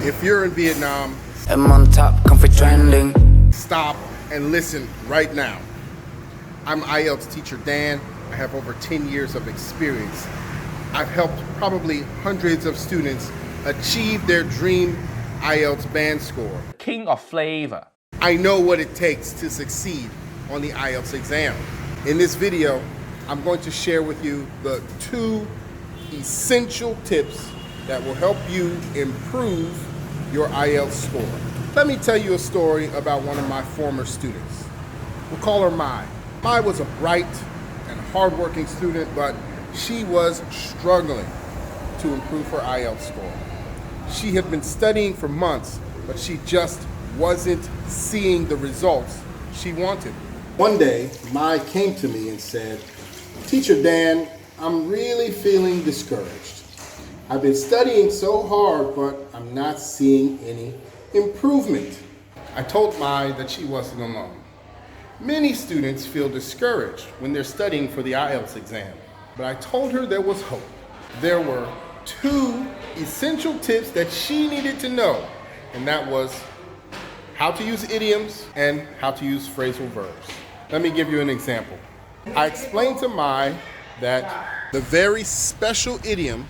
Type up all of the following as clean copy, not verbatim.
If you're in Vietnam, I'm on top, come for trending. stop and listen right now. I'm IELTS teacher Dan. I have over 10 years of experience. I've helped probably hundreds of students achieve their dream IELTS band score. King of flavor. I know what it takes to succeed on the IELTS exam. In this video, I'm going to share with you the 2 essential tips that will help you improve your IELTS score. Let me tell you a story about one of my former students. We'll call her Mai. Mai was a bright and hardworking student, but she was struggling to improve her IELTS score. She had been studying for months, but she just wasn't seeing the results she wanted. One day, Mai came to me and said, "Teacher Dan, I'm really feeling discouraged. I've been studying so hard, but I'm not seeing any improvement." I told Mai that she wasn't alone. Many students feel discouraged when they're studying for the IELTS exam, but I told her there was hope. There were 2 essential tips that she needed to know, and that was how to use idioms and how to use phrasal verbs. Let me give you an example. I explained to Mai that the very special idiom,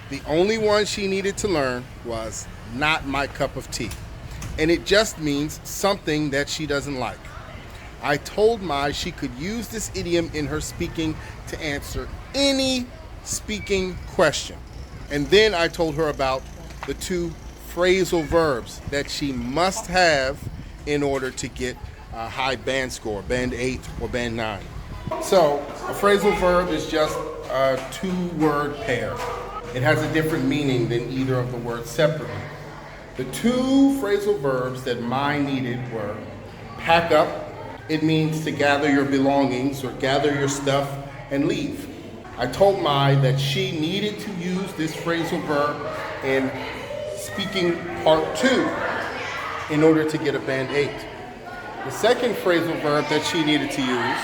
the only one she needed to learn, was "not my cup of tea." And it just means something that she doesn't like. I told Mai she could use this idiom in her speaking to answer any speaking question. And then I told her about the 2 phrasal verbs that she must have in order to get a high band score, band 8 or band 9. So a phrasal verb is just a 2-word pair. It has a different meaning than either of the words separately. The 2 phrasal verbs that Mai needed were pack up. It means to gather your belongings or gather your stuff and leave. I told Mai that she needed to use this phrasal verb in speaking part 2 in order to get a band 8. The second phrasal verb that she needed to use,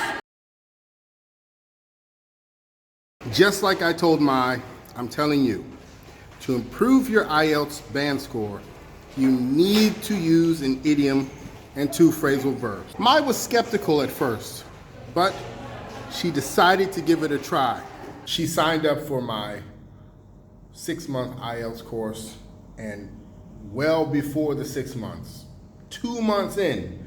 just like I told Mai, I'm telling you, to improve your IELTS band score, you need to use an idiom and 2 phrasal verbs. Mai was skeptical at first, but she decided to give it a try. She signed up for my 6-month IELTS course, and well before the 6 months, 2 months in,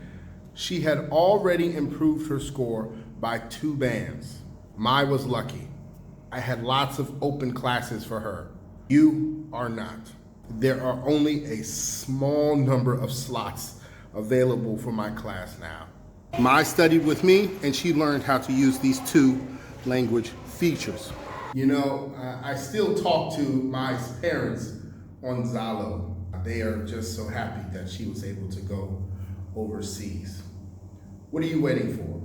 she had already improved her score by 2 bands. Mai was lucky. I had lots of open classes for her. You are not. There are only a small number of slots available for my class now. Mai studied with me, and she learned how to use these 2 language features. You know, I still talk to Mai's parents on Zalo. They are just so happy that she was able to go overseas. What are you waiting for?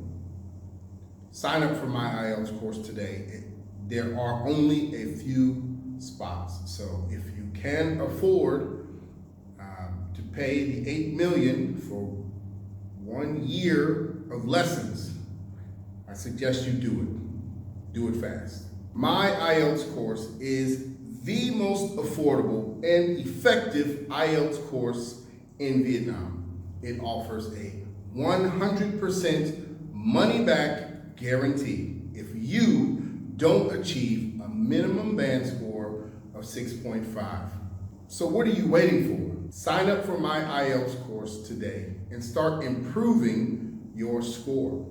Sign up for my IELTS course today. There are only a few spots, so if you can afford to pay the $8 million for 1 year of lessons, I suggest you do it. Do it fast. My IELTS course is the most affordable and effective IELTS course in Vietnam. It offers a 100% money-back guarantee if you don't achieve a minimum band score of 6.5. So what are you waiting for? Sign up for my IELTS course today and start improving your score.